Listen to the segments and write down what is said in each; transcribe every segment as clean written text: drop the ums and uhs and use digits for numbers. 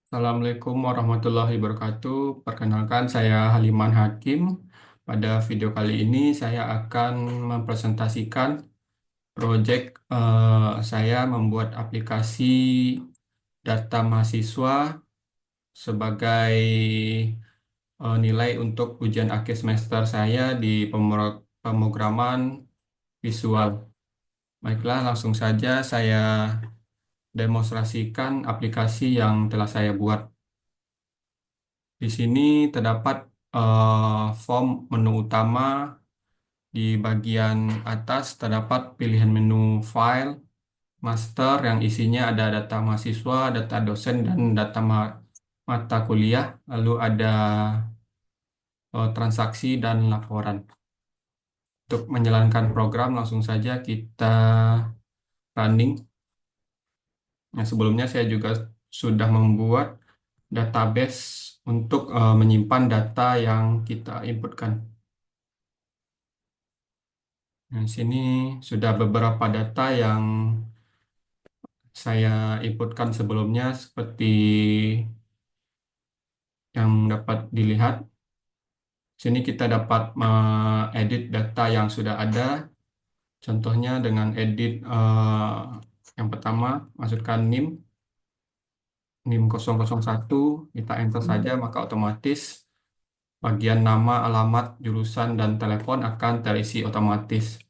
Assalamualaikum warahmatullahi wabarakatuh. Perkenalkan, saya Haliman Hakim. Pada video kali ini saya akan mempresentasikan proyek saya membuat aplikasi data mahasiswa sebagai nilai untuk ujian akhir semester saya di pemrograman visual. Baiklah, langsung saja saya demonstrasikan aplikasi yang telah saya buat. Di sini terdapat form menu utama. Di bagian atas terdapat pilihan menu file, master yang isinya ada data mahasiswa, data dosen, dan data mata kuliah. Lalu ada transaksi dan laporan. Untuk menjalankan program langsung saja kita running. Nah, sebelumnya saya juga sudah membuat database untuk menyimpan data yang kita inputkan. Nah, di sini sudah beberapa data yang saya inputkan sebelumnya seperti yang dapat dilihat. Sini kita dapat mengedit data yang sudah ada. Contohnya dengan edit yang pertama, masukkan NIM 001, kita enter saja, maka otomatis bagian nama, alamat, jurusan, dan telepon akan terisi otomatis.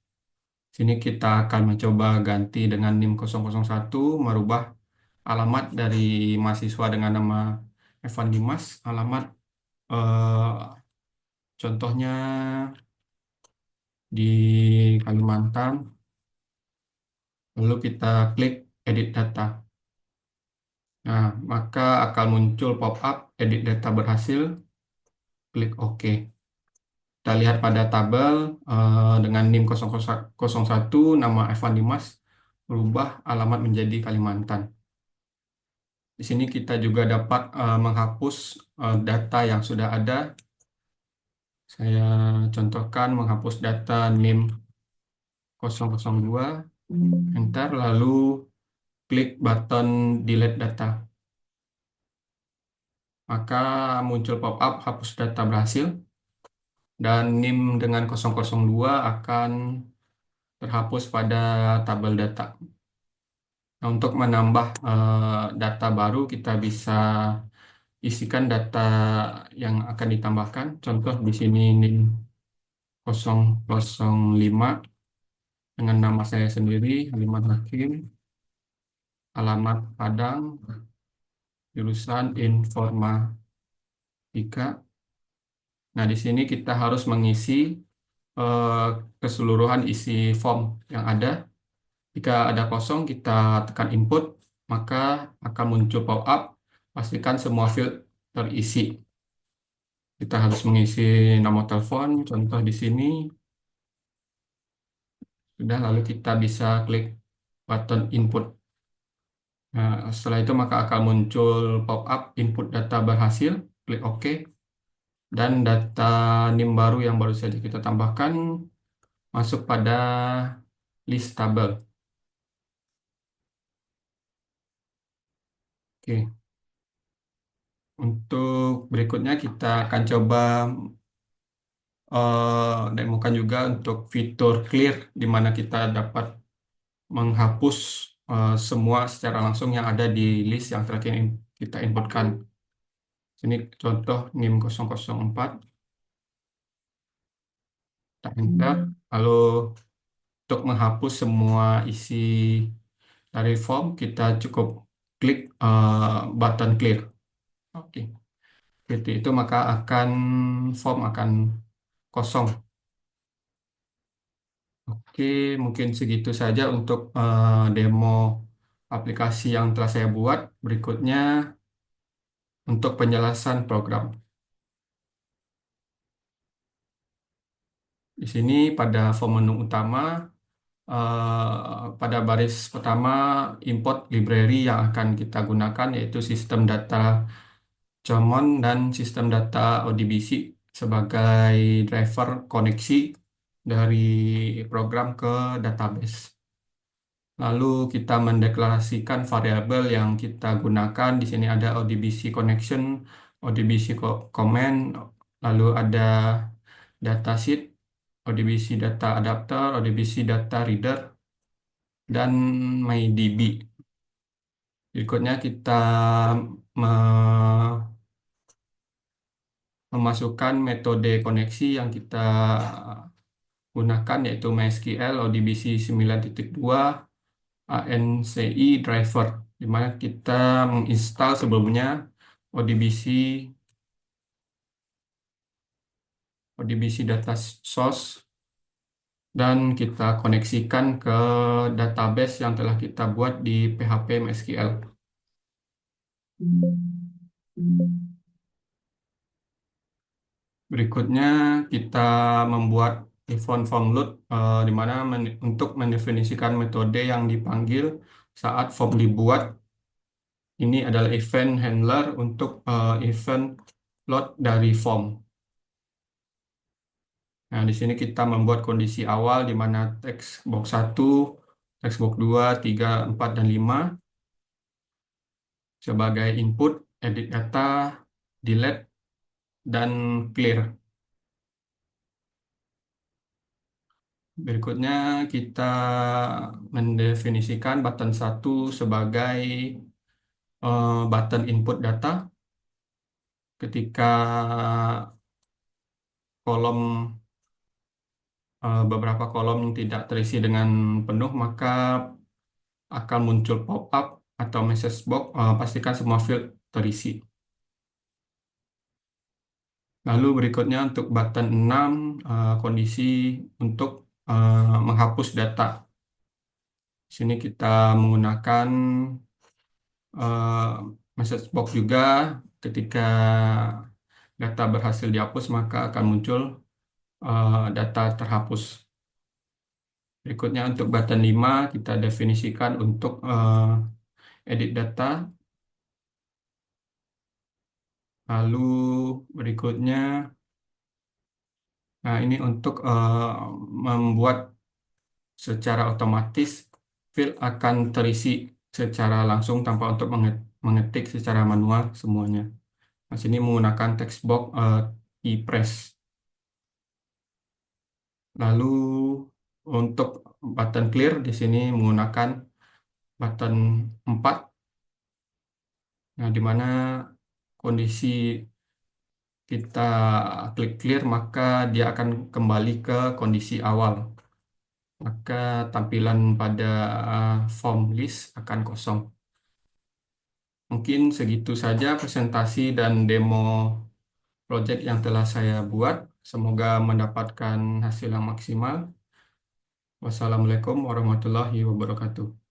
Sini kita akan mencoba ganti dengan NIM 001, merubah alamat dari mahasiswa dengan nama Evan Dimas, alamat contohnya di Kalimantan, lalu kita klik edit data. Nah, maka akan muncul pop-up edit data berhasil, klik OK. Kita lihat pada tabel dengan NIM 001, nama Evan Dimas, berubah alamat menjadi Kalimantan. Di sini kita juga dapat menghapus data yang sudah ada. Saya contohkan menghapus data NIM 002, enter, lalu klik button delete data. Maka muncul pop-up hapus data berhasil dan NIM dengan 002 akan terhapus pada tabel data. Nah, untuk menambah data baru kita bisa isikan data yang akan ditambahkan. Contoh di sini NIM 005 dengan nama saya sendiri, Haliman Hakim, alamat Padang, jurusan informatika. Nah, di sini kita harus mengisi eh, keseluruhan isi form yang ada. Jika ada kosong, kita tekan input, maka akan muncul pop-up. Pastikan semua field terisi. Kita harus mengisi nomor telepon, contoh di sini. Sudah, lalu kita bisa klik button input. Nah, setelah itu maka akan muncul pop-up input data berhasil. Klik OK. Dan data NIM baru yang baru saja kita tambahkan masuk pada list tabel. Oke, untuk berikutnya kita akan coba demokan juga untuk fitur clear, di mana kita dapat menghapus semua secara langsung yang ada di list yang telah kita inputkan. Sini contoh NIM 004, kita enter, lalu untuk menghapus semua isi dari form, kita cukup klik button clear. Oke, seperti itu maka form akan kosong. Oke, mungkin segitu saja untuk demo aplikasi yang telah saya buat. Berikutnya untuk penjelasan program. Di sini pada form menu utama, pada baris pertama import library yang akan kita gunakan yaitu sistem data Common dan sistem data ODBC sebagai driver koneksi dari program ke database. Lalu kita mendeklarasikan variabel yang kita gunakan. Di sini ada ODBC connection, ODBC comment, lalu ada datasheet, ODBC data adapter, ODBC data reader, dan MyDB. Berikutnya kita me- memasukkan metode koneksi yang kita gunakan yaitu MySQL ODBC 9.2 ANCI driver, di mana kita menginstal sebelumnya ODBC ODBC data source dan kita koneksikan ke database yang telah kita buat di PHP MySQL. Berikutnya kita membuat event form load di mana untuk mendefinisikan metode yang dipanggil saat form dibuat. Ini adalah event handler untuk event load dari form. Nah, di sini kita membuat kondisi awal di mana text box 1, text box 2, 3, 4, dan 5 sebagai input, edit data, delete, dan clear. Berikutnya kita mendefinisikan button 1 sebagai button input data. Ketika kolom beberapa kolom tidak terisi dengan penuh, maka akan muncul pop-up atau message box, pastikan semua field terisi. Lalu berikutnya untuk button 6, kondisi untuk menghapus data. Di sini kita menggunakan eh, message box juga. Ketika data berhasil dihapus, maka akan muncul data terhapus. Berikutnya untuk button 5, kita definisikan untuk edit data. Lalu berikutnya, nah ini untuk membuat secara otomatis field akan terisi secara langsung tanpa untuk mengetik secara manual semuanya. Nah, sini menggunakan text box e-press. Lalu untuk button clear di sini menggunakan button 4, nah, di mana kondisi kita klik clear maka dia akan kembali ke kondisi awal. Maka tampilan pada form list akan kosong. Mungkin segitu saja presentasi dan demo project yang telah saya buat. Semoga mendapatkan hasil yang maksimal. Wassalamualaikum warahmatullahi wabarakatuh.